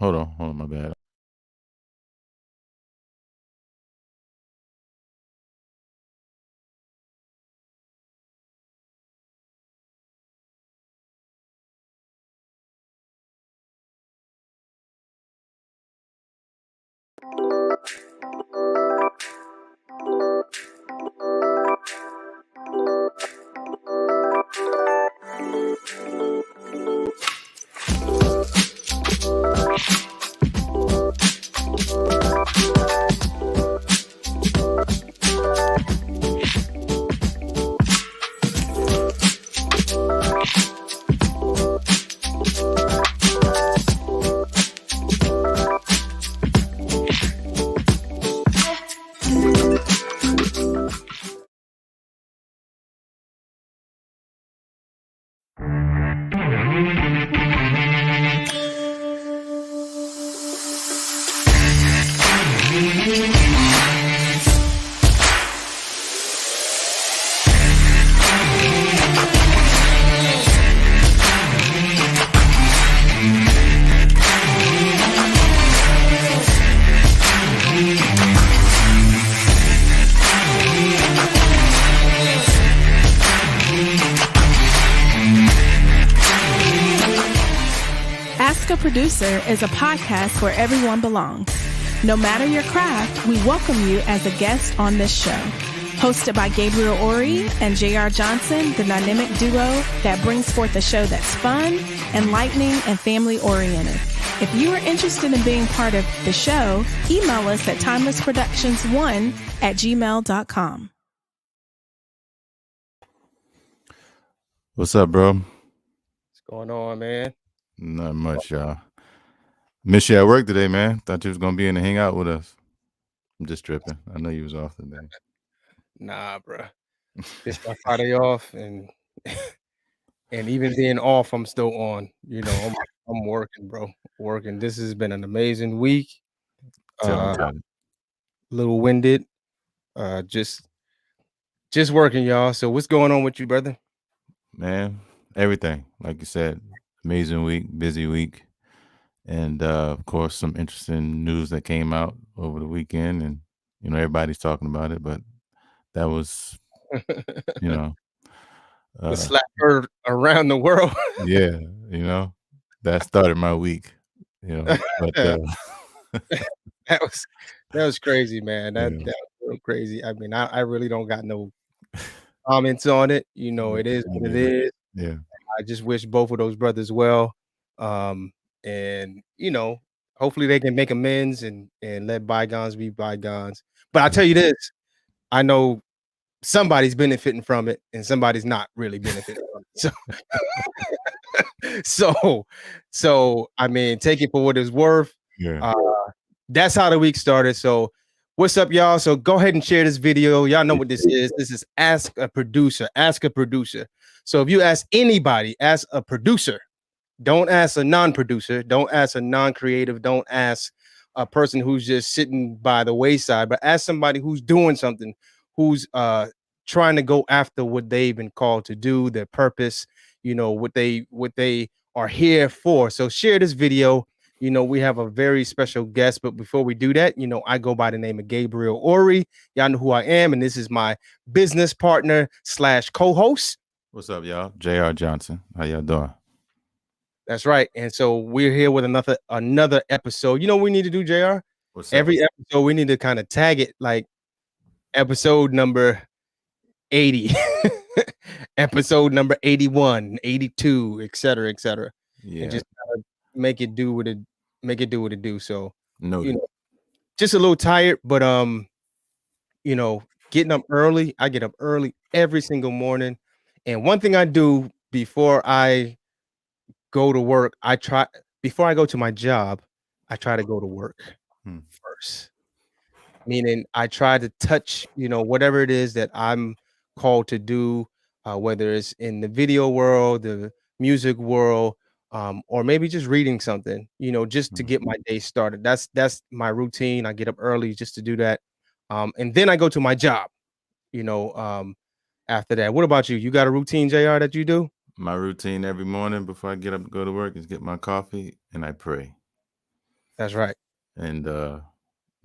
Hold on, my bad. Ask a Producer is a podcast where everyone belongs. No matter your craft, we welcome you as a guest on this show. Hosted by Gabriel Ori and J.R. Johnson, the dynamic duo that brings forth a show that's fun, enlightening, and family-oriented. If you are interested in being part of the show, email us at timelessproductions1@gmail.com. What's up, bro? What's going on, man? Not much, y'all. Miss you at work today, man. Thought you was gonna be in and hang out with us. I'm just tripping. I know you was off today. Nah, bro. It's my Friday off, and even being off, I'm still on. You know, I'm working, bro. Working. This has been an amazing week. Tell me. Little winded. Just working, y'all. So what's going on with you, brother? Man, everything. Like you said, amazing week, busy week. And of course, some interesting news that came out over the weekend, and you know everybody's talking about it. But that was, you know, the slap heard around the world. Yeah, you know, that started my week. You know, but that was crazy, man. That Yeah. was real crazy. I mean, I really don't got no comments on it. You know, it is what it is. Yeah. I just wish both of those brothers well. And you know, hopefully they can make amends and let bygones be bygones. But I'll tell you this, I know somebody's benefiting from it and somebody's not really benefiting from it. So I mean, take it for what it's worth. Yeah. That's how the week started. So what's up, y'all? So go ahead and share this video. Y'all know what this is. This is Ask a Producer. Ask a Producer. So if you ask anybody, ask a producer. Don't ask a non-producer. Don't ask a non-creative. Don't ask a person who's just sitting by the wayside, but ask somebody who's doing something, who's trying to go after what they've been called to do, their purpose, you know, what they are here for. So share this video. You know, we have a very special guest, but before we do that, you know, I go by the name of Gabriel Ori. Y'all know who I am, and this is my business partner / co-host. What's up, y'all? J.R. Johnson. How y'all doing? That's right. And so we're here with another episode. You know what we need to do, JR? Every episode we need to kind of tag it like episode number 80, episode number 81, 82, etc., etc. Yeah. And just make it do what it do. So No, you know, just a little tired, but you know, getting up early. I get up early every single morning. And one thing I do before I go to work, before I go to my job, I try to go to work first. Meaning I try to touch, you know, whatever it is that I'm called to do, whether it's in the video world, the music world, or maybe just reading something, you know, just to get my day started. That's my routine. I get up early just to do that. And then I go to my job, you know, after that. What about you? You got a routine, JR, that you do? My routine every morning before I get up and go to work is get my coffee and I pray. That's right. and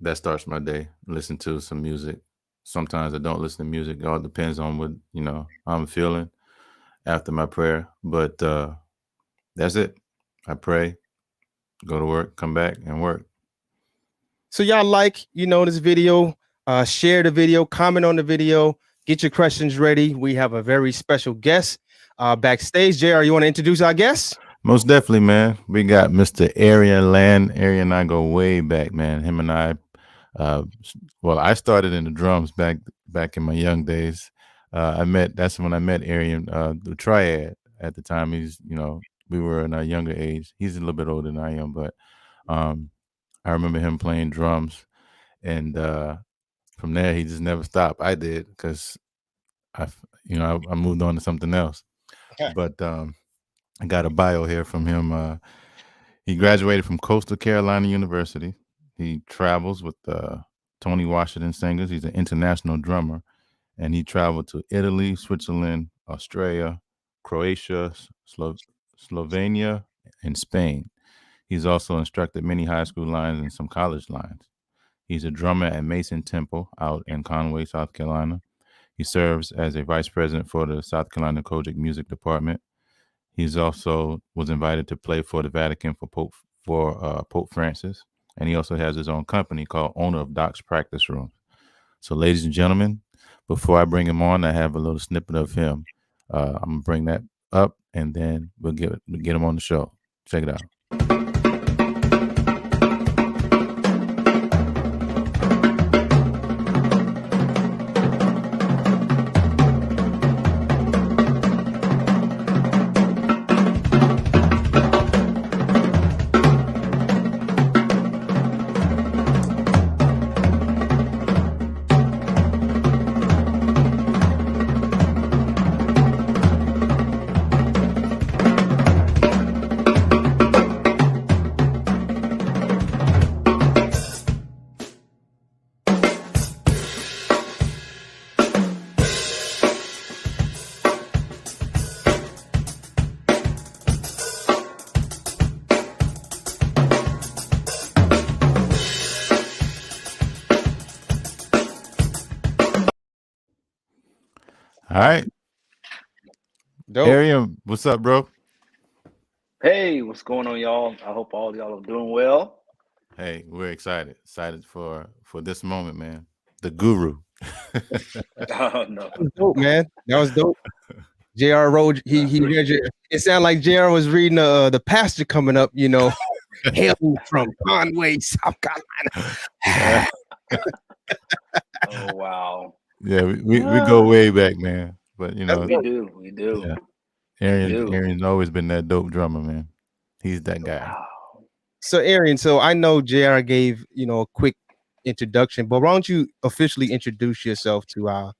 that starts my day. Listen to some music. Sometimes I don't listen to music. It all depends on what how I'm feeling after my prayer. But that's it. I pray, go to work, come back, and work. So y'all this video, share the video, comment on the video, get your questions ready. We have a very special guest backstage. JR, you want to introduce our guest? Most definitely, man. We got Mr. Aarian Land. Aarian and I go way back, man. Him and I, well, I started in the drums back in my young days. That's when I met Aarian, the triad at the time. We were in our younger age. He's a little bit older than I am, but I remember him playing drums, and from there he just never stopped. I did because I moved on to something else. Okay. But I got a bio here from him. He graduated from Coastal Carolina University. He travels with Tony Washington Singers. He's an international drummer, and he traveled to Italy, Switzerland, Australia, Croatia, Slovenia, and Spain. He's also instructed many high school lines and some college lines. He's a drummer at Mason Temple out in Conway, South Carolina. He serves as a vice president for the South Carolina Kojic Music Department. He's also was invited to play for the Vatican for Pope Francis, and he also has his own company called Owner of Doc's Practice Rooms. So, ladies and gentlemen, before I bring him on, I have a little snippet of him. I'm gonna bring that up, and then we'll get him on the show. Check it out. All right. Dope. Aarian, what's up, bro? Hey, what's going on, y'all? I hope all y'all are doing well. Hey, we're excited for this moment, man. The guru. Oh, no. That was dope, man. That was dope. JR wrote, he read your, it sounded like JR was reading the pastor coming up, hailing from Conway, South Carolina. Oh, wow. Yeah, we go way back, man. But We do. Yeah. do. Aarian's always been that dope drummer, man. He's that guy. Wow. So Aarian, so I know JR gave, a quick introduction, but why don't you officially introduce yourself to our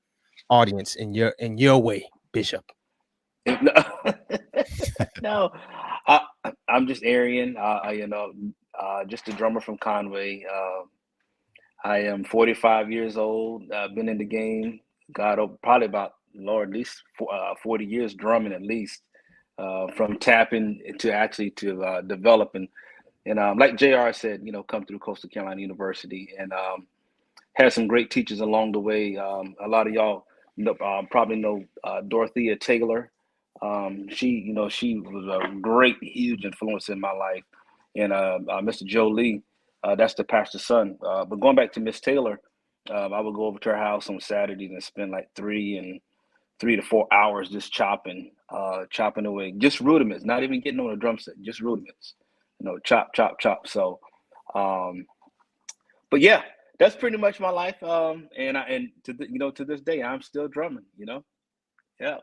audience in your way, Bishop? No, I'm just Aarian. Just a drummer from Conway. I am 45 years old. I've been in the game, probably about, Lord, at least 40 years drumming, at least, from tapping to developing. And like JR said, come through Coastal Carolina University and had some great teachers along the way. A lot of y'all probably know Dorothea Taylor. She was a great, huge influence in my life. And Mr. Joe Lee, that's the pastor's son. But going back to Miss Taylor, I would go over to her house on Saturdays and spend like 3 to 4 hours just chopping away, just rudiments, not even getting on a drum set, just rudiments, chop. So, but yeah, that's pretty much my life. To this day, I'm still drumming, yeah.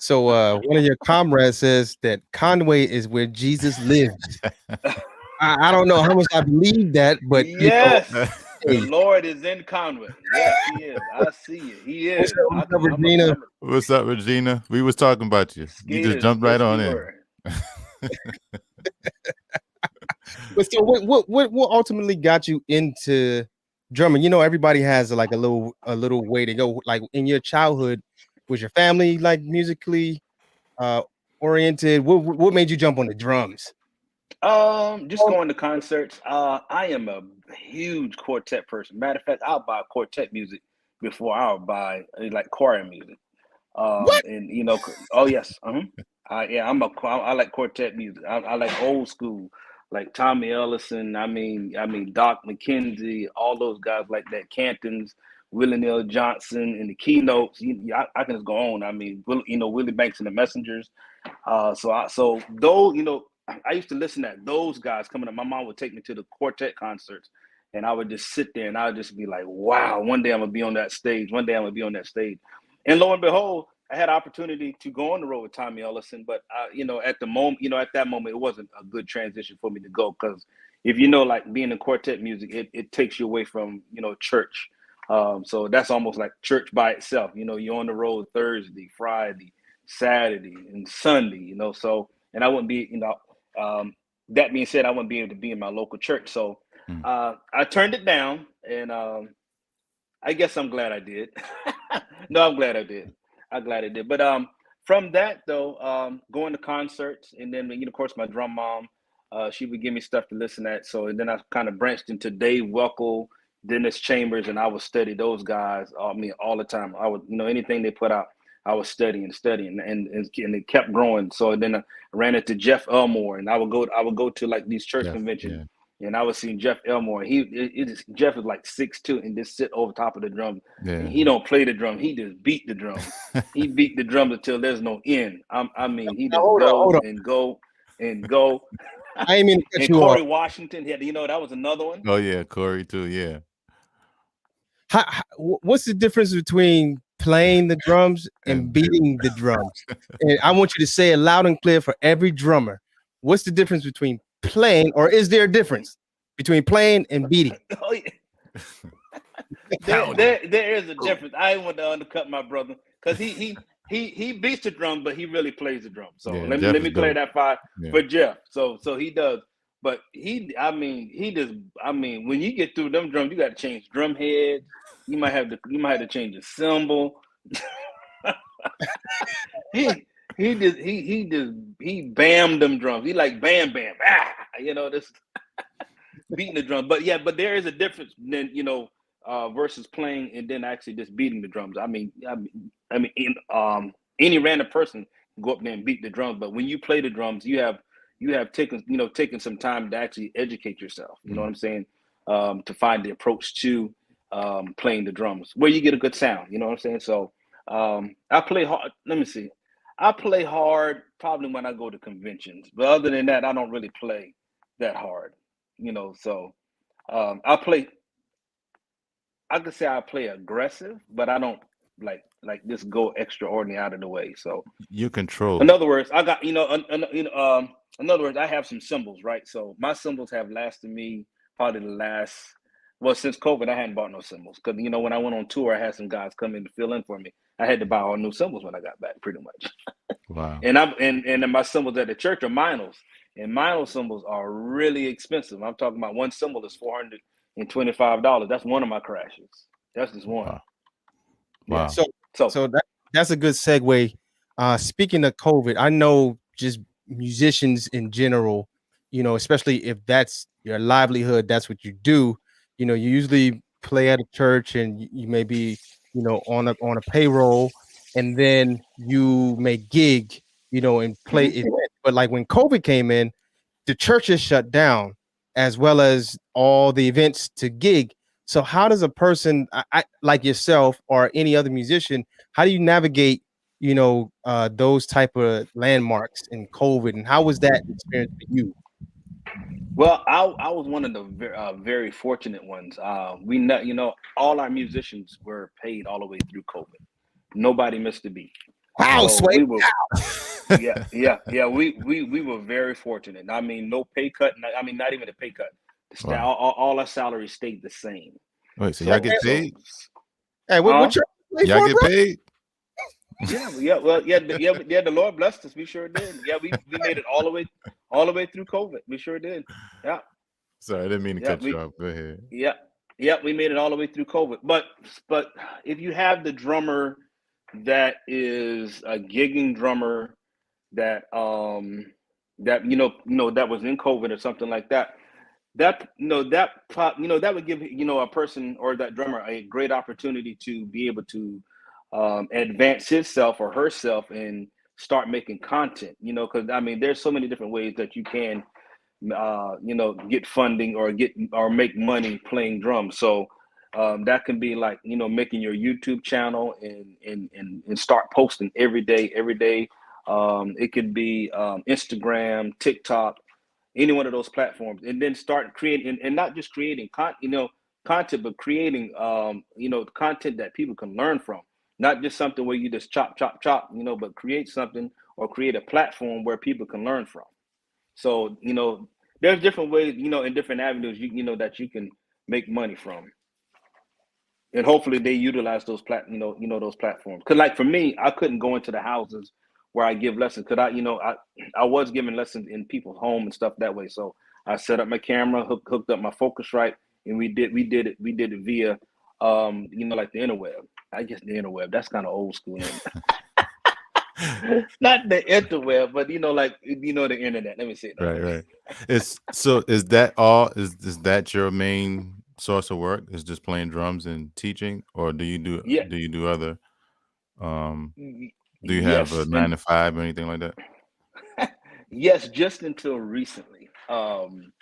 So one of your comrades says that Conway is where Jesus lives. I don't know how much I believe that, but yes, the Lord is in Conway. Yes, he is. I see it. He is. What's up, Regina? What's up, Regina? We was talking about you. You just jumped right on in. But so what ultimately got you into drumming? Everybody has like a little way to go. Like in your childhood, was your family like musically oriented? What made you jump on the drums? Just going to concerts. I am a huge Quartet person. Matter of fact, I'll buy Quartet music before I'll buy like choir music. What? And oh yes, yeah, I like Quartet music. I like old school, like Tommy Ellison. I mean Doc McKenzie, all those guys like that. Cantons, Willie Neal Johnson, and the keynotes. I can just go on. I mean, Willie Banks and the Messengers. So those, I used to listen to those guys coming up. My mom would take me to the Quartet concerts, and I would just sit there and I would just be like, wow, one day I'm gonna be on that stage. One day I'm gonna be on that stage. And lo and behold, I had opportunity to go on the road with Tommy Ellison, but at the moment, at that moment, it wasn't a good transition for me to go because if like being in quartet music, it takes you away from church. So that's almost like church by itself. You're on the road Thursday, Friday, Saturday, and Sunday. So and I wouldn't be, that being said, I wouldn't be able to be in my local church. So Mm. I turned it down, and I guess I'm glad I did. No, I'm glad I did. I'm glad I did. But from that though, going to concerts, and then of course my drum mom, she would give me stuff to listen at. So and then I kind of branched into Dave Weckl, Dennis Chambers, and I would study those guys. I mean, all the time. I would anything they put out, I was studying, and it kept growing. So then I ran into Jeff Elmore, and I would go to like these church Yeah, conventions, yeah, and I was seeing Jeff Elmore. Jeff is like 6'2" and just sit over top of the drum, and yeah. he don't play the drum. He just beat the drums. He beat the drums until there's no end. I mean, he Now, just hold goes on. and go and go. I ain't mean to cut And you off. Corey Washington, that was another one. Oh yeah, Corey too. Yeah. What's the difference between playing the drums and And beating the drums? And I want you to say it loud and clear for every drummer. What's the difference between playing, or is there a difference between playing and beating? Oh, yeah. pounding. There is a difference. I didn't want to undercut my brother because he beats the drum, but he really plays the drum. So Yeah, let me Jeff let is me play dope. that fire Yeah. for Jeff. So he does, but when you get through them drums, you got to change drum heads. You might have to change the cymbal. he he bammed them drums. He like bam bam this beating the drums. But there is a difference then versus playing and then actually just beating the drums. Any random person can go up there and beat the drums, but when you play the drums, you have taken some time to actually educate yourself. You know what I'm saying? To find the approach to playing the drums where you get a good sound. You know what I'm saying? So I play hard. Let me see. I play hard probably when I go to conventions, but other than that, I don't really play that hard. So I play. I could say I play aggressive, but I don't like just go extraordinary out of the way. So You in control. other words, I got in other words, I have some symbols, right? So my symbols have lasted me probably the last since COVID. I hadn't bought no symbols because when I went on tour, I had some guys come in to fill in for me. I had to buy all new symbols when I got back, pretty much. Wow. And then my symbols at the church are Minos, and Minos symbols are really expensive. I'm talking about one symbol is $425. That's one of my crashes. That's just one. Wow. Yeah. Wow. So, So so that's a good segue. Speaking of COVID, I know just musicians in general, especially if that's your livelihood, that's what you do. You usually play at a church, and you may be, on a payroll, and then you may gig, and play mhm. it. But like when COVID came in, the churches shut down as well as all the events to gig. So how does a person like yourself or any other musician, how do you navigate, those type of landmarks in COVID, and how was that experience for you? Well, I was one of the very fortunate ones. We know, all our musicians were paid all the way through COVID. Nobody missed a beat. Wow, So Sway. we were, yeah. We were very fortunate. I mean, no pay cut. I mean, not even a pay cut. Wow. All our salaries stayed the same. Wait, so y'all So get paid? Hey, what church you play Y'all for, get bro? paid? yeah. The Lord blessed us. We sure did. Yeah, we made it all the way through COVID. We sure did. Yeah, Sorry, I didn't mean to yeah. cut you off. Go ahead. Yeah, we made it all the way through COVID. But if you have the drummer that is a gigging drummer that that that was in COVID or something like that. That would give a person or that drummer a great opportunity to be able to advance himself or herself and start making content. Because I mean, there's so many different ways that you can get funding or make money playing drums. So that can be like making your YouTube channel and start posting every day. It could be Instagram, TikTok, any one of those platforms, and then start creating and not just creating content, but creating content that people can learn from. Not just something where you just chop, but create something or create a platform where people can learn from. So there's different ways, in different avenues that you can make money from, and hopefully they utilize those those platforms. Because like for me, I couldn't go into the houses where I give lessons because I was giving lessons in people's home and stuff that way. So I set up my camera, hooked up my Focusrite, and we did it via like the interweb. I guess the interweb, that's kind of old school. Not the interweb, but like the internet. Let me say it that way. Right. Is that all? Is that your main source of work? Is just playing drums and teaching, or do you do other? Do you have a Yes, 9 to 5 or anything like that? yes, just until recently. I'm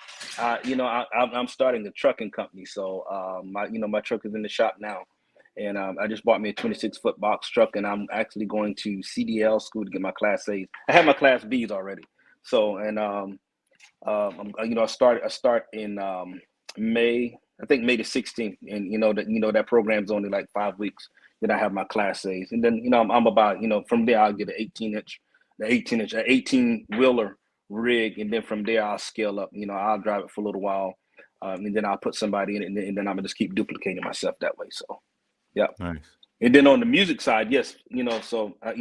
starting a trucking company, so my truck is in the shop now, and I just bought me a 26-foot box truck, and I'm actually going to CDL school to get my Class A's. I have my Class B's already, so and I start in May. I think May the 16th, and that program's only like 5 weeks. Then I have my Class A's, and then I'm about from there I'll get an 18 wheeler rig, and then from there I'll scale up. I'll drive it for a little while, and then I'll put somebody in it, and then I'm gonna just keep duplicating myself that way. So, yeah. Nice. And then on the music side, yes, so I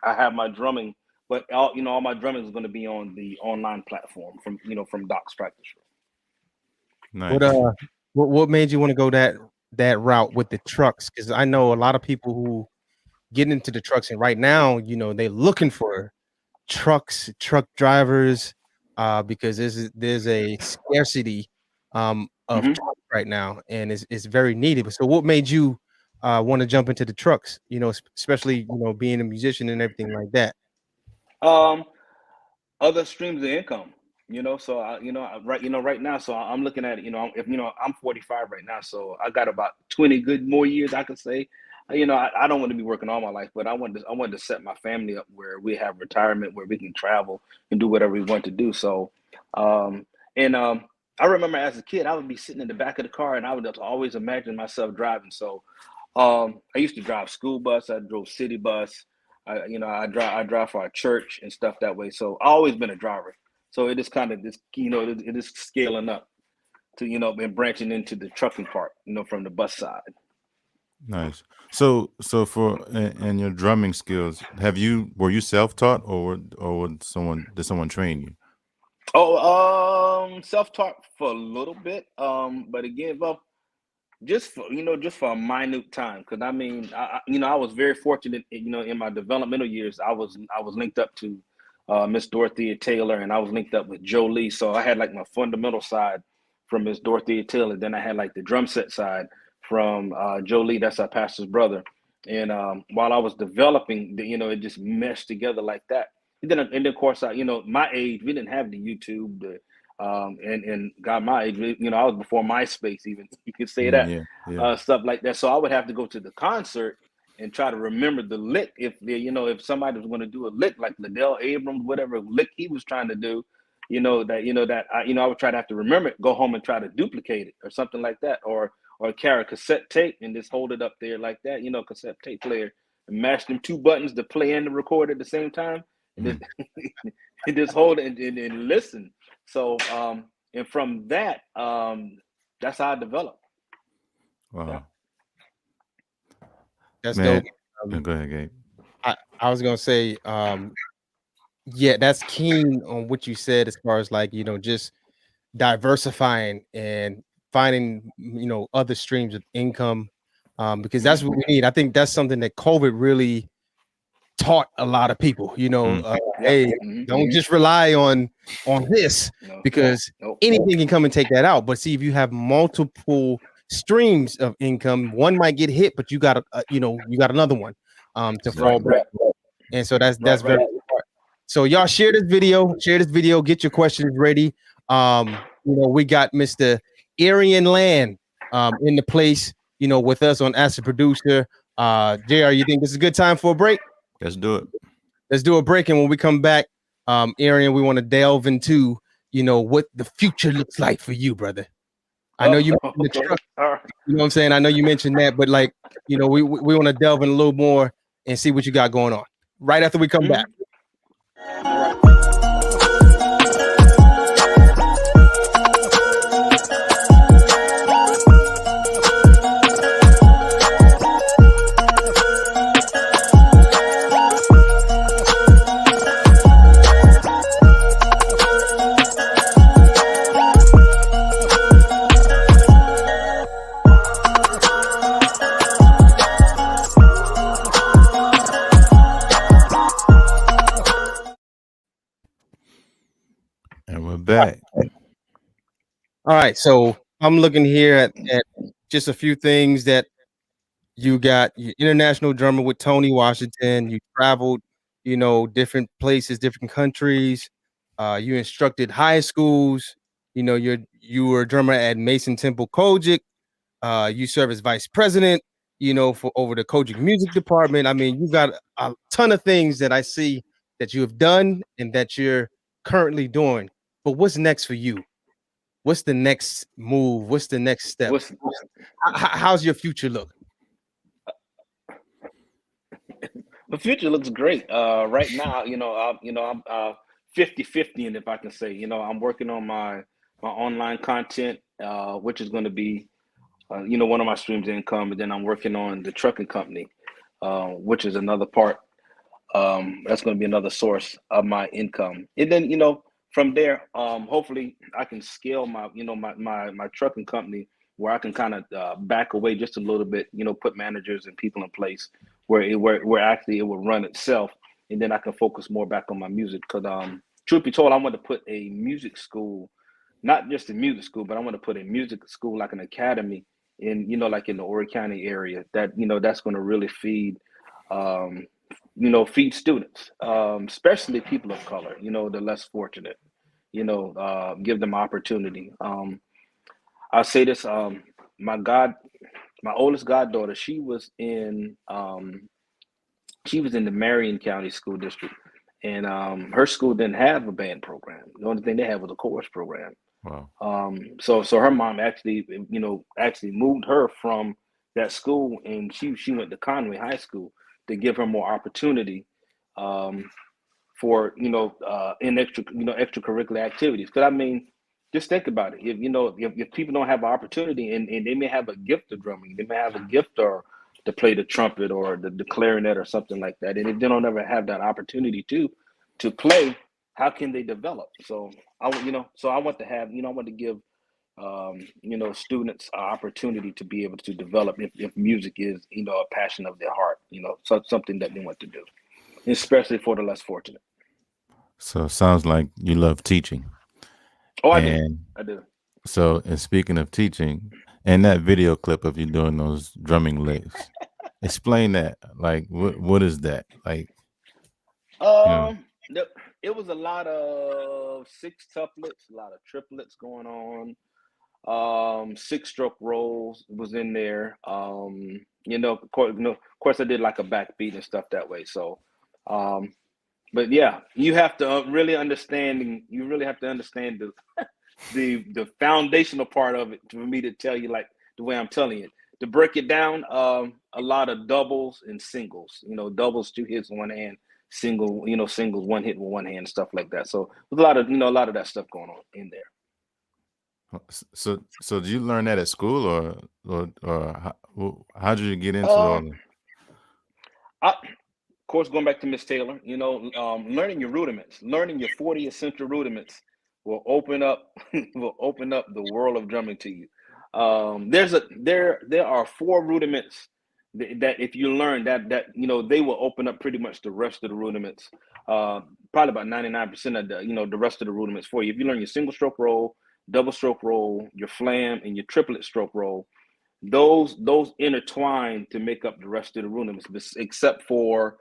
have my drumming, but all my drumming is going to be on the online platform from Doc's practice room. Nice. What made you want to go that route with the trucks? Because I know a lot of people who get into the trucks, and right now, they're looking for truck drivers, because there's a scarcity of trucks right now, and it's very needed. So what made you want to jump into the trucks, especially being a musician and everything like that? Other streams of income, so right now, so I'm looking at it, if I'm 45 right now, so I got about 20 good more years, I could say. I don't want to be working all my life, but I wanted to set my family up where we have retirement, where we can travel and do whatever we want to do. So I remember as a kid, I would be sitting in the back of the car, and I would always imagine myself driving. So I used to drive school bus, I drove city bus, I drive for our church and stuff that way. So I always been a driver. So it is kind of this, it is scaling up to, and branching into the trucking part, from the bus side. Nice. So for and your drumming skills, were you self-taught, or did someone train you? Oh, self-taught for a little bit. But again, well, just for a minute time, because I mean, I was very fortunate, in my developmental years. I was linked up to Miss Dorothea Taylor, and I was linked up with Joe Lee. So I had like my fundamental side from Miss Dorothea Taylor. Then I had like the drum set side from Joe Lee. That's our pastor's brother. And while I was developing, it just meshed together like that. And then of course, my age, we didn't have the YouTube, and got my age, I was before MySpace, even you could say that, Yeah. stuff like that. So I would have to go to the concert and try to remember the lick. If somebody was going to do a lick like Liddell Abrams, whatever lick he was trying to do, I would try to have to remember it, go home and try to duplicate it or something like that, or carry a cassette tape and just hold it up there like that, cassette tape player, and mash them two buttons to play and to record at the same time, and just, and just hold it and listen. So, and from that, that's how I developed. Wow. Yeah. That's Man, dope. go ahead, Gabe. I was gonna say, yeah, that's keen on what you said as far as like, just diversifying and finding, other streams of income, because that's what we need. I think that's something that COVID really taught a lot of people, Yep. hey, Mhm. don't just rely on this, No. because Nope. anything can come and take that out. But see, if you have multiple streams of income, one might get hit, but you got you got another one to fall Exactly. back. And so that's Right. very smart. So y'all share this video, get your questions ready. We got Mr. Aarian Land in the place, with us on As a Producer. JR, you think this is a good time for a break? Let's do it. Let's do a break, and when we come back, Aarian, we want to delve into, what the future looks like for you, brother. I know you mentioned the Okay. truck, All right. you know what I'm saying? I know you mentioned that, but like, we want to delve in a little more and see what you got going on right after we come back. All right. And we're back. All right, so I'm looking here at just a few things that you got. You're international drummer with Tony Washington. You traveled, different places, different countries. You instructed high schools. You were a drummer at Mason Temple Kojic. You serve as vice president, for over the Kojic music department. I mean, you got a ton of things that I see that you have done and that you're currently doing. But what's next for you? What's the next move? What's the next step? How's your future look? The future looks great. Right now, I'm 50-50, and if I can say, I'm working on my online content, which is going to be, one of my streams of income, and then I'm working on the trucking company, which is another part. That's going to be another source of my income, and then from there, hopefully I can scale my my trucking company where I can kind of back away just a little bit, put managers and people in place where actually it will run itself, and then I can focus more back on my music. Because truth be told, I want to put a music school, not just a music school, but I want to put a music school like an academy in like in the Horry County area that that's going to really feed. Feed students, especially people of color, the less fortunate, give them opportunity. I'll say this, my oldest goddaughter, she was in the Marion County School District, and her school didn't have a band program. The only thing they had was a chorus program. Wow. So her mom actually, actually moved her from that school, and she went to Conway High School to give her more opportunity, for in extracurricular activities. Because I mean, just think about it. If people don't have an opportunity, and they may have a gift of drumming, they may have a gift or to play the trumpet or the clarinet or something like that, and if they don't ever have that opportunity to play, how can they develop? So I want to have, I want to give students an opportunity to be able to develop if music is a passion of their heart, something that they want to do, especially for the less fortunate. So it sounds like you love teaching. Oh, I And do. so, and speaking of teaching, and that video clip of you doing those drumming licks, explain that. Like, what is that? Like, It was a lot of six tuplets, a lot of triplets going on. 6-stroke rolls was in there. Of course, I did like a backbeat and stuff that way. So, but yeah, you have to really understand. You really have to understand the foundational part of it for me to tell you like the way I'm telling it. To break it down, a lot of doubles and singles. Doubles, 2 hits in one hand, singles, 1 hit with one hand, stuff like that. So there's a lot of that stuff going on in there. so did you learn that at school, or how did you get into all of Of course, going back to Miss Taylor, learning your rudiments, learning your 40th century rudiments will open up the world of drumming to you. There are 4 rudiments that if you learn that they will open up pretty much the rest of the rudiments. Probably about 99% of the rest of the rudiments for you. If you learn your single stroke roll, double stroke roll, your flam, and your triplet stroke roll, those intertwine to make up the rest of the rudiments, except for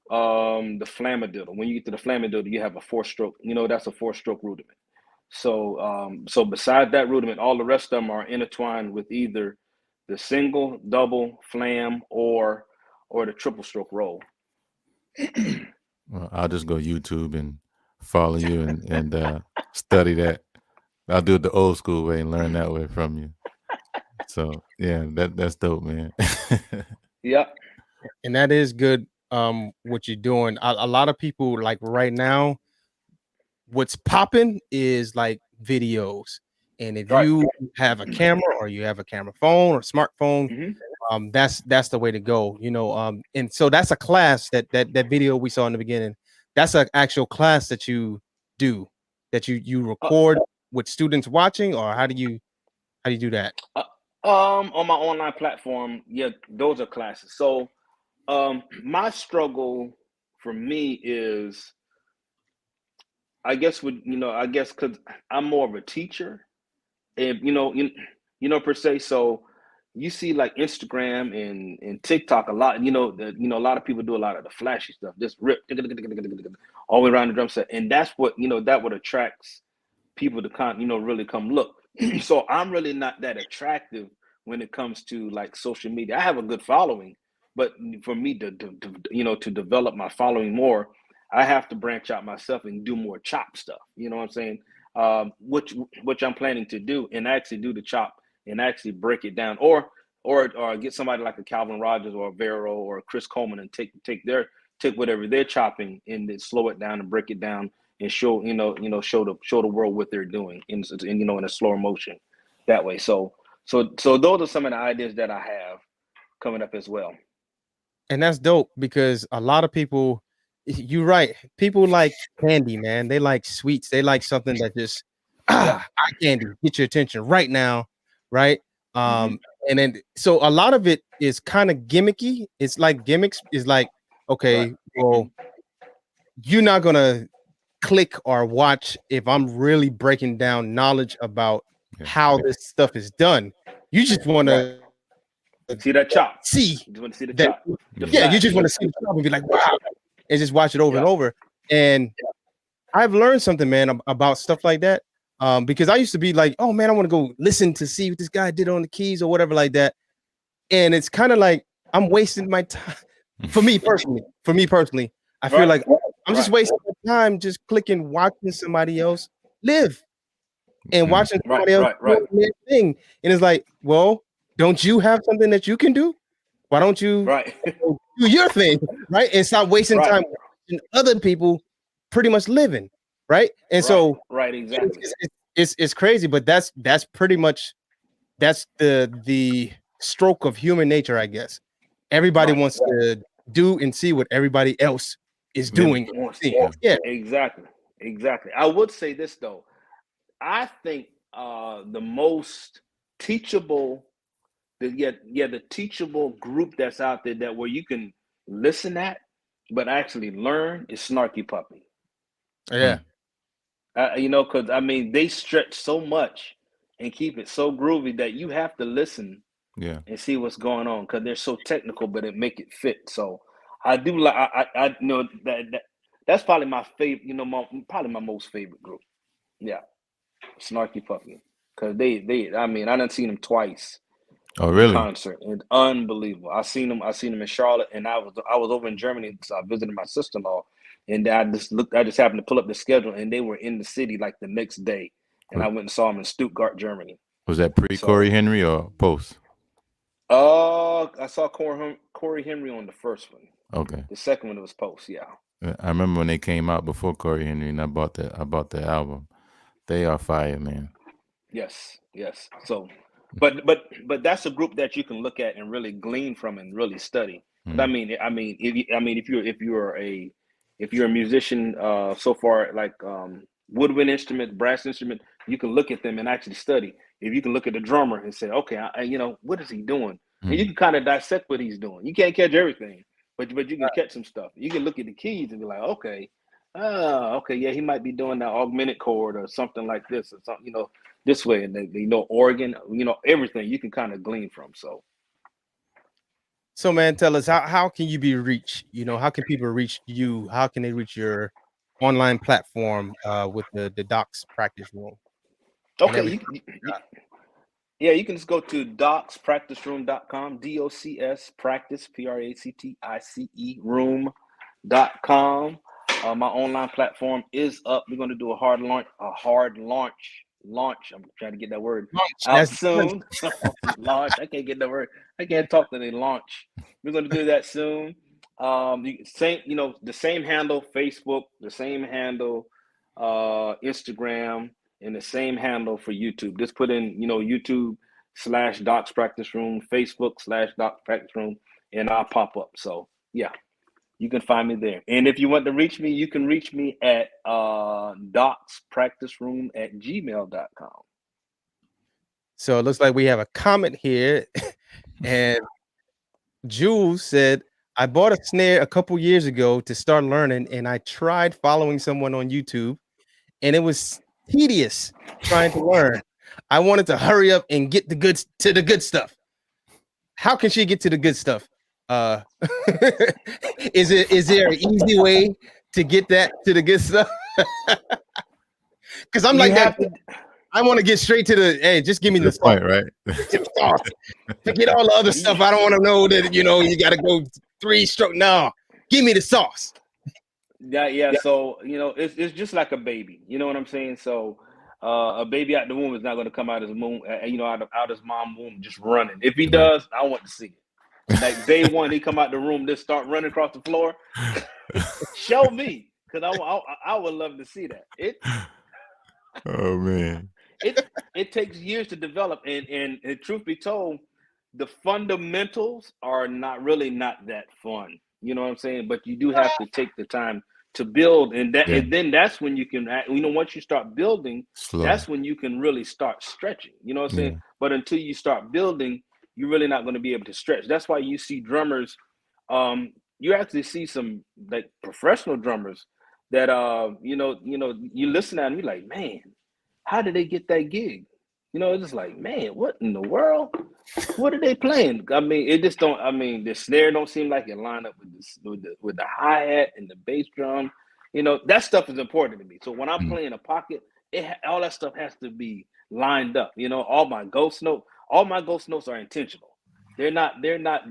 the flamadiddle. When you get to the flamadiddle, you have a 4-stroke. That's a 4-stroke rudiment. So besides that rudiment, all the rest of them are intertwined with either the single, double, flam, or the triple stroke roll. Well, I'll just go YouTube and follow you and study that. I'll do it the old school way and learn that way from you. So yeah, that's dope, man. Yeah. And that is good. What you're doing. A lot of people, like right now, what's popping is like videos. And if you have a camera or you have a camera phone or smartphone, that's the way to go. And so that's a class that video we saw in the beginning. That's an actual class that you do, that you record with students watching, or how do you do that? On my online platform, yeah, those are classes. So my struggle for me is, I guess because I'm more of a teacher, and per se. So you see like Instagram and TikTok a lot. A lot of people do a lot of the flashy stuff, just rip all the way around the drum set, and that's what what attracts people to really come look. So I'm really not that attractive when it comes to like social media. I have a good following, but for me to develop my following more, I have to branch out myself and do more chop stuff. You know what I'm saying? Which I'm planning to do, and actually do the chop and actually break it down, or get somebody like a Calvin Rogers or a Vero or a Chris Coleman and take whatever they're chopping and then slow it down and break it down and show show the world what they're doing in a slower motion that way. So those are some of the ideas that I have coming up as well. And that's dope, because a lot of people, you're right, people like candy, man. They like sweets. They like something that just eye candy, get your attention right now, right? And then so a lot of it is kind of gimmicky. It's like gimmicks is like, okay, well, you're not gonna click or watch if I'm really breaking down knowledge about how this stuff is done. You just want to see that chop. You just want to see the that, chop. you just want to see the chop and be like, wow, and just watch it over and over. And I've learned something, man, about stuff like that. Because I used to be like, oh man, I want to go listen to see what this guy did on the keys or whatever like that. And it's kind of like I'm wasting my time. For me personally, I feel like I'm just wasting my time just clicking, watching somebody else live and watching somebody else do their thing. And it's like, well, don't you have something that you can do? Why don't you do your thing, right? And stop wasting time watching other people pretty much living, right? And so exactly. It's crazy, but that's pretty much the stroke of human nature, I guess. Everybody wants to do and see what everybody else is doing. Yeah, exactly. I would say this though. I think the most teachable, the teachable group that's out there that where you can listen at, but actually learn is Snarky Puppy. Yeah. Because I mean they stretch so much and keep it so groovy that you have to listen and see what's going on, because they're so technical, but it make it fit. So I do like I know that's probably my favorite, probably my most favorite group. Yeah, Snarky Puppy, because they I mean I done seen them twice. Oh really? Concert, and unbelievable. I seen them in Charlotte, and I was over in Germany, so I visited my sister-in-law, and I just happened to pull up the schedule, and they were in the city like the next day, and I went and saw them in Stuttgart, Germany. Was that pre-Corey Henry or post? I saw Corey Henry on the first one. Okay. The second one was post. Yeah. I remember when they came out before Corey Henry, and I bought the album. They are fire, man. Yes. So, but that's a group that you can look at and really glean from and really study. Mm. If you're a musician, so far like woodwind instrument, brass instrument, you can look at them and actually study. If you can look at the drummer and say, okay, what is he doing? and you can kind of dissect what he's doing. You can't catch everything, but you can catch some stuff. You can look at the keys and be like, okay, okay, yeah, he might be doing that augmented chord or something like this or something, this way, and they know organ, everything you can kind of glean from. So, man, tell us how can you be reached? How can people reach you? How can they reach your online platform with the Docs practice room? Okay, you can just go to docspracticeroom.com, DOCS practice, PRACTICE room.com. My online platform is up. We're going to do a hard launch. I'm trying to get that word out soon. Launch. I can't get that word. I can't talk to the launch. We're going to do that soon. The same handle Facebook, the same handle Instagram, and the same handle for YouTube. Just put in, YouTube /Docs Practice Room, Facebook /Docs Practice Room, and I'll pop up. So yeah, you can find me there. And if you want to reach me, you can reach me at docspracticeroom@gmail.com. So it looks like we have a comment here, and Jules said, I bought a snare a couple years ago to start learning, and I tried following someone on YouTube, and it was tedious trying to learn. I wanted to hurry up and get to the good stuff. How can she get to the good stuff? Is there an easy way to get that to the good stuff? Because I'm like that. I want to get straight to the, hey, just give me the point, right? Forget all the other stuff. I don't want to know that, you got to go 3 stroke. No, give me the sauce. Yeah. So, it's just like a baby. You know what I'm saying? So a baby out the womb is not going to come out of his womb, out his mom's womb just running. If he does, I want to see it. Like day one, he come out the room, just start running across the floor. Show me, because I would love to see that. Oh man. It takes years to develop, and truth be told, the fundamentals are not that fun. You know what I'm saying? But you do have to take the time to build, and then that's when you can, once you start building, that's when you can really start stretching. You know what I'm saying? But until you start building, you're really not going to be able to stretch. That's why you see drummers. You actually see some like professional drummers that you listen at them, you're like, man, how did they get that gig? It's just like, man, what in the world? What are they playing? I mean, it just don't. I mean, the snare don't seem like it line up with the hi-hat and the bass drum. That stuff is important to me. So when I'm playing a pocket, all that stuff has to be lined up. All my ghost notes are intentional. They're not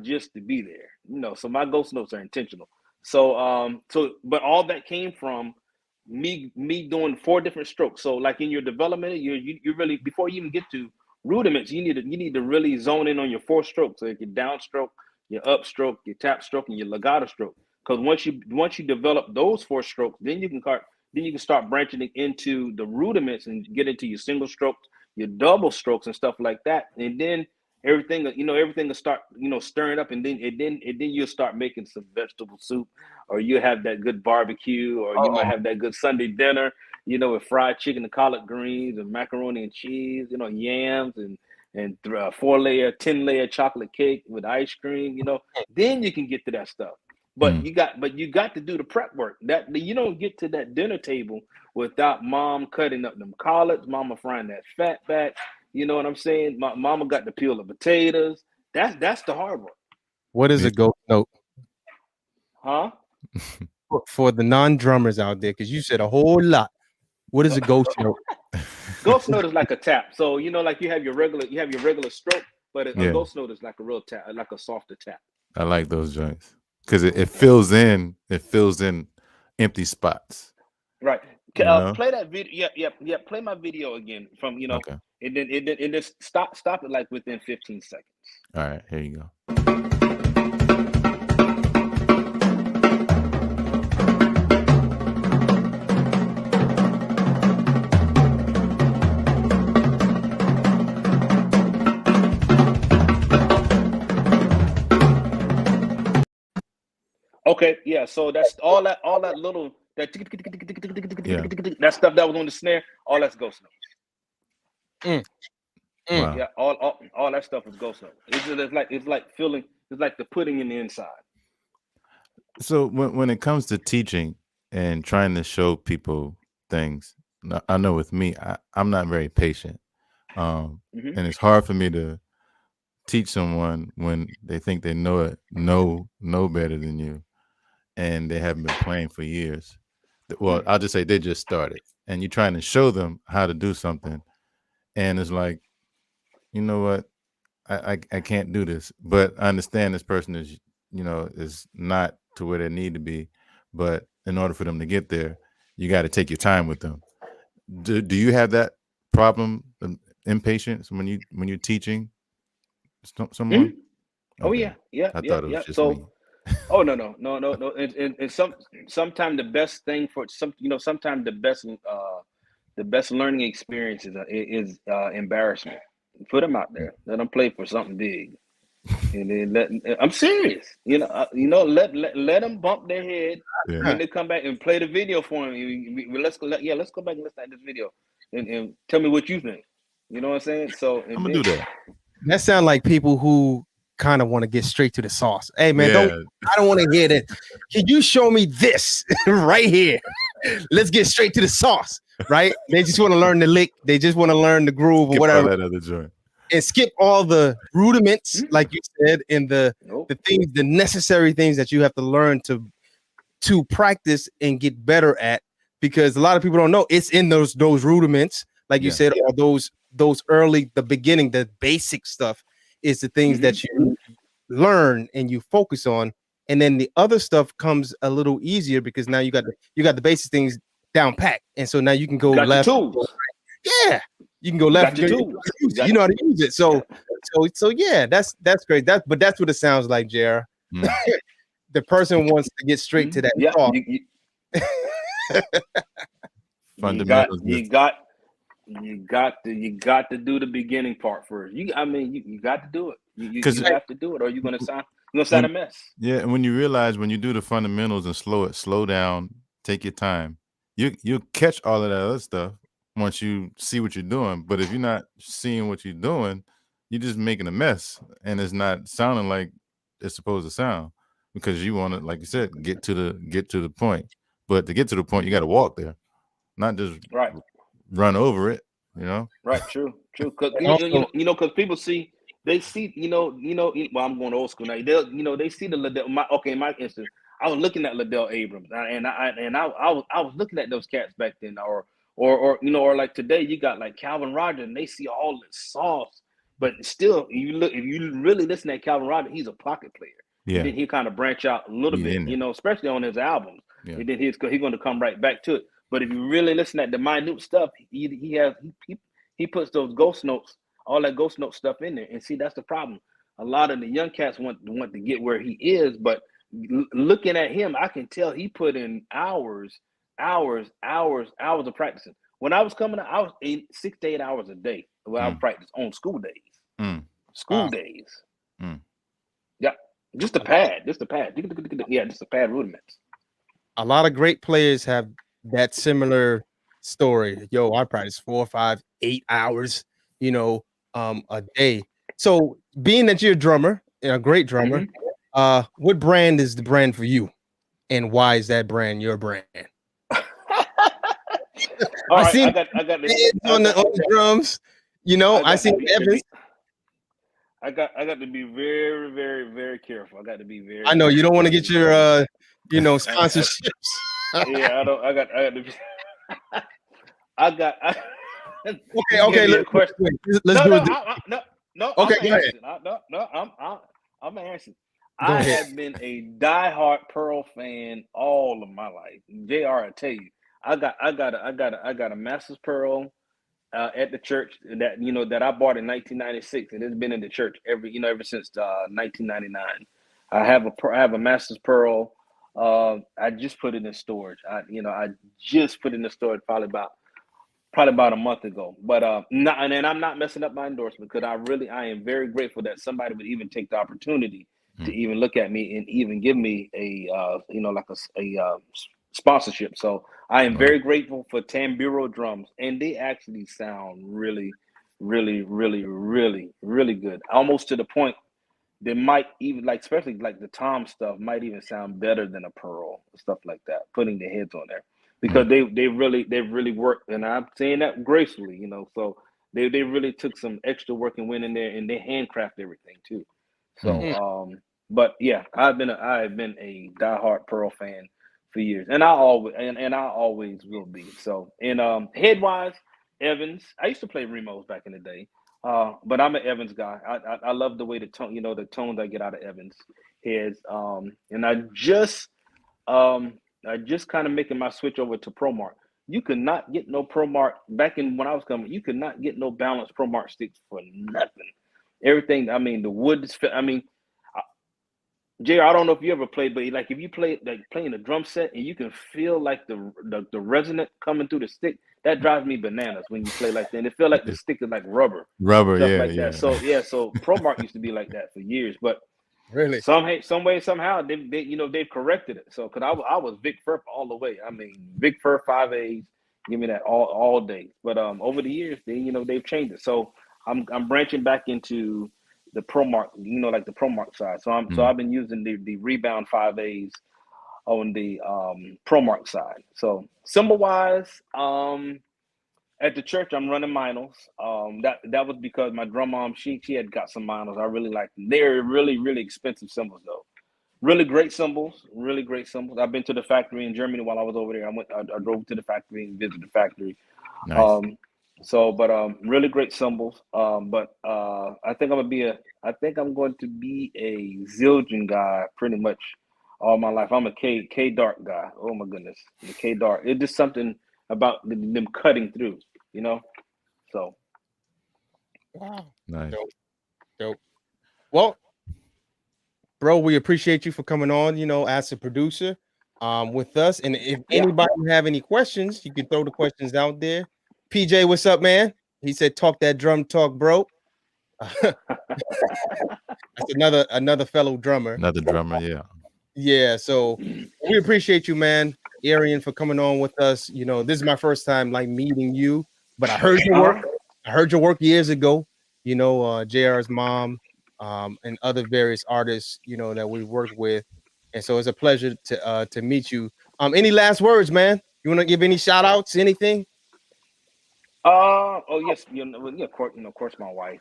just to be there. So my ghost notes are intentional. So but all that came from me doing 4 different strokes. So like in your development, you really, before you even get to rudiments, you need to really zone in on your 4 strokes. So your downstroke, your upstroke, your tap stroke, and your legato stroke. Because once you develop those 4 strokes, then you can start branching into the rudiments and get into your single strokes, your double strokes, and stuff like that. And then everything will start stirring up, and then you'll start making some vegetable soup, or you have that good barbecue, or you might have that good Sunday dinner, with fried chicken and collard greens and macaroni and cheese, yams and 4-layer, 10-layer chocolate cake with ice cream. Then you can get to that stuff. But you got to do the prep work. That you don't get to that dinner table without mom cutting up them collards, mama frying that fat back. You know what I'm saying? My mama got to peel the potatoes. That's the hard work. What is a ghost note? Huh? For the non-drummers out there, because you said a whole lot. What is a ghost note? Ghost note is like a tap. So like you have your regular stroke, but a ghost note is like a real tap, like a softer tap. I like those joints because it fills in empty spots. Right. Play that video. Yeah. Play my video again from Okay. And then just stop it like within 15 seconds. All right, here you go. Okay, yeah. So that's all that little that stuff that was on the snare. All that's ghost notes. Wow. Yeah, all that stuff is ghost note. It's like feeling. It's like the pudding in the inside. So when it comes to teaching and trying to show people things, I know with me, I'm not very patient, Hmm. and it's hard for me to teach someone when they think they know better than you, and they haven't been playing for years. Well, I'll just say they just started, and you're trying to show them how to do something, and it's like, you know what, I can't do this, but I understand this person is, is not to where they need to be, but in order for them to get there, you got to take your time with them. Do you have that problem, impatience when you're teaching Hmm. someone? Oh Okay, yeah, yeah, I yeah, thought it was yeah. just me. So, oh no. And sometimes the best thing for sometimes the best learning experience is embarrassment. Put them out there. Let them play for something big. And then I'm serious. Let them bump their head Yeah, when they come back and play the video for them. Let's go. Let's go back and listen to this video and tell me what you think. You know what I'm saying? So I'm and gonna do then that. That sound like people who kind of want to get straight to the sauce. Hey man, Yeah, I don't want to hear that. Can you show me this right here? Let's get straight to the sauce, right? They just want to learn the lick. They just want to learn the groove or skip all whatever, that other joint. and skip all the rudiments, mm, like you said, and the nope. things, the necessary things that you have to learn to practice and get better at. Because a lot of people don't know it's in those rudiments, like you Yeah. said, or those early, the beginning, the basic stuff is the things Hmm. that you learn and you focus on, and then the other stuff comes a little easier because now you got the basic things down pat, and so now you can go Got your left. tools. Yeah, you can go left. Got your tools. You know how to use it. Yeah. So yeah, that's great. But that's what it sounds like, JR. Mm. The person wants to get straight to that Yeah. thought. You got Fundamentals. you got you got to do the beginning part first. You got to do it. Because You have to do it, or you're gonna sound a when mess. yeah, and when you realize when you do the fundamentals and slow down, take your time, you catch all of that other stuff once you see what you're doing. But if you're not seeing what you're doing, you're just making a mess, and it's not sounding like it's supposed to sound because you want to, like you said, get to the point. But to get to the point, you got to walk there, not just Right. run over it. You know. Right. True. True. Because Also, because people they see, well, I'm going old school now. They see the Liddell. In my instance, I was looking at Liddell Abrams, I was looking at those cats back then, or like today, you got like Calvin Rogers, and they see all this sauce, but still, if you really listen to Calvin Rogers, he's a pocket player. Yeah. And then he kind of branch out a little He's bit, in there. especially on his albums. Yeah. And then he's going to come right back to it. But if you really listen at the minute stuff, he puts those ghost notes, all that ghost note stuff in there. And see, that's the problem. A lot of the young cats want to get where he is, but looking at him, I can tell he put in hours of practicing. When I was coming out, I was 6 to 8 hours a day when I would practice on school days. Mm. School Wow. days. Mm. Yeah. Just the pad. Yeah, just the pad rudiments. a lot of great players have that similar story. Yo, I practice 4, 5, 8 hours, a day. So being that you're a drummer and a great drummer, what brand is the brand for you? And why is that brand your brand? All I right, seen I got on the drums, I see Evans. I got to be very, very, very careful. I got to be very. I know you don't want to get your sponsorships. Yeah, I don't. I got to be. I got. Okay. Let's do it. No. Okay, I'm go ahead. I'm answering. Go I ahead. have been a diehard Pearl fan all of my life. JR, I tell you, I got a Masters Pearl at the church that I bought in 1996, and it's been in the church ever since 1999. I have a Masters Pearl. I just put it in storage. I just put it in the storage probably about a month ago. But and I'm not messing up my endorsement because I am very grateful that somebody would even take the opportunity to even look at me and even give me a sponsorship. So I am very grateful for Tamburo drums, and they actually sound really, really, really, really, really good. Almost to the point they might even like, especially like the tom stuff, might even sound better than a pearl, stuff like that. Putting the heads on there because they really worked, and I'm saying that gracefully, So they really took some extra work and went in there and they handcraft everything too. So but yeah, I have been a diehard pearl fan for years, and I always will be. So and head wise, Evans. I used to play Remos back in the day. But I'm an Evans guy. I love the way the tone, the tones I get out of Evans is. And I just kind of making my switch over to ProMark. You could not get no ProMark back in when I was coming. You could not get no balanced ProMark sticks for nothing. Everything. I mean, the wood is. I mean, JR, I don't know if you ever played, but like if you play like playing a drum set and you can feel like the resonant coming through the stick, that drives me bananas when you play like that. And it feels like the stick is like rubber, stuff Yeah, like yeah. that. So ProMark used to be like that for years, but Really? some way somehow they've corrected it. So because I was Vic Firth all the way. I mean Vic Firth 5As, give me that all day. But over the years they've changed it. So I'm branching back into the ProMark, like the ProMark side. So I've been using the Rebound 5As on the ProMark side. So symbol wise, at the church I'm running Minos. That was because my drum mom she had got some Minos. I really liked them. They're really, really expensive cymbals though. Really great cymbals, really great cymbals. I've been to the factory in Germany while I was over there. I drove to the factory and visited the factory. Nice. But really great cymbals. But I think I'm going to be a Zildjian guy pretty much all my life. I'm a K Dart guy. Oh my goodness, the K Dart. It's just something about them cutting through, So Wow. Nice. Dope. Well, bro, we appreciate you for coming on, as a producer with us. And if anybody have any questions, you can throw the questions out there. PJ, what's up, man? He said, talk that drum talk, bro. That's another fellow drummer. Another drummer, yeah. Yeah, so we appreciate you, man, Aarian, for coming on with us. This is my first time like meeting you, but I heard your work. I heard your work years ago. JR's mom, and other various artists, that we worked with, and so it's a pleasure to meet you. Any last words, man? You want to give any shout outs, anything? Oh yes, of course, my wife.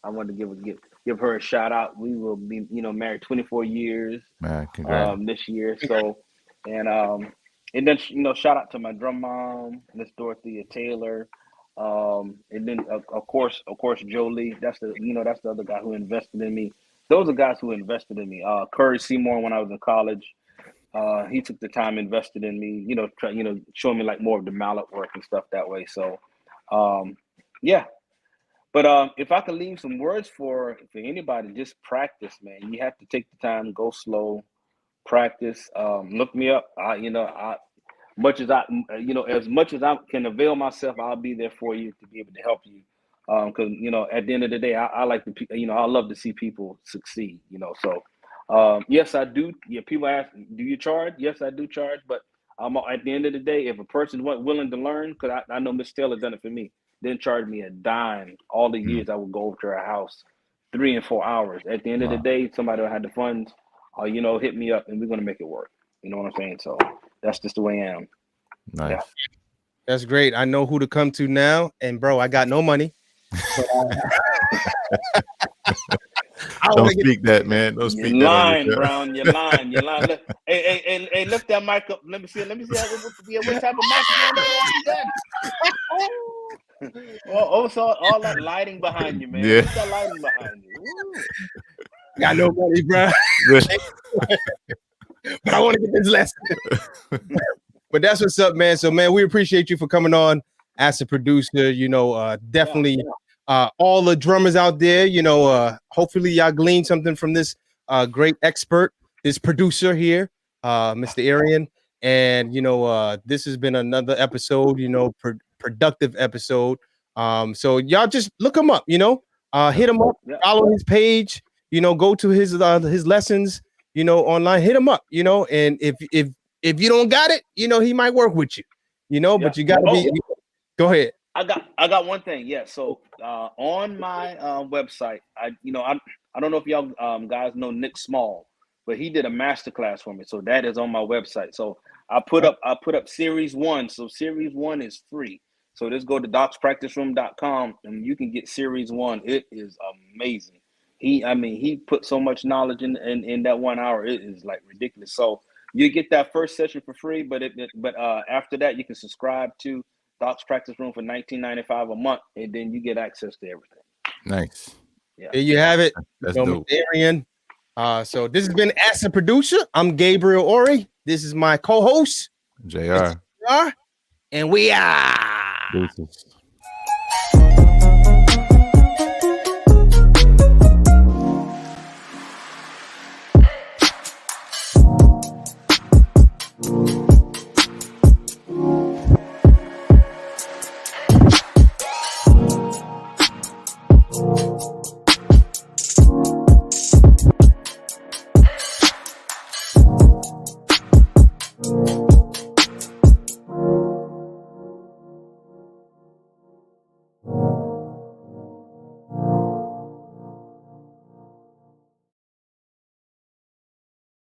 I wanted to give her a shout out. We will be, married 24 years. Man, congrats. This year. So, and then shout out to my drum mom, Miss Dorothea Taylor. And then of course Jolie. That's the other guy who invested in me. Those are guys who invested in me. Curry Seymour when I was in college. He took the time invested in me. Showing me like more of the mallet work and stuff that way. So. Yeah, but if I could leave some words for anybody, just practice, man. You have to take the time, go slow, practice. Look me up. As much as I can avail myself, I'll be there for you to be able to help you. Because at the end of the day, I like to, I love to see people succeed. So, yes, I do. Yeah, people ask, do you charge? Yes, I do charge, but at the end of the day, if a person's willing to learn, because I know Miss Taylor done it for me, didn't charge me a dime. All the years I would go over to her house 3 and 4 hours. At the end of the day, somebody will have the funds, hit me up and we're going to make it work. You know what I'm saying? So that's just the way I am. Nice. Yeah. That's great. I know who to come to now. And bro, I got no money. But, Don't speak that, man. Don't speak that. Lying, Brown. You're lying. Look, hey, lift that mic up. Let me see. What type of mic you got? So all that lighting behind you, man. Yeah. What's that lighting behind you? Ooh. Got no money, bro. But I want to get this lesson. But that's what's up, man. So, man, we appreciate you for coming on as a producer. Definitely. All the drummers out there, hopefully y'all glean something from this great expert, this producer here, Mr. Aarian. And this has been another episode, productive episode. So y'all just look him up, hit him up, follow his page, go to his lessons, online, hit him up, and if you don't got it, he might work with you, but you gotta be. Go ahead. I got one thing. Yeah. So on my website, I don't know if y'all guys know Nick Small, but he did a masterclass for me. So that is on my website. So I put up series 1. So series 1 is free. So just go to docspracticeroom.com and you can get series 1. It is amazing. He put so much knowledge in that 1 hour. It is like ridiculous. So you get that first session for free, but after that you can subscribe to Docs Practice Room for $19.95 a month, and then you get access to everything. Nice. Yeah. There you have it. That's dope. Aarian. So this has been Ask the Producer. I'm Gabriel Ori. This is my co-host, JR. And we are. Deuces.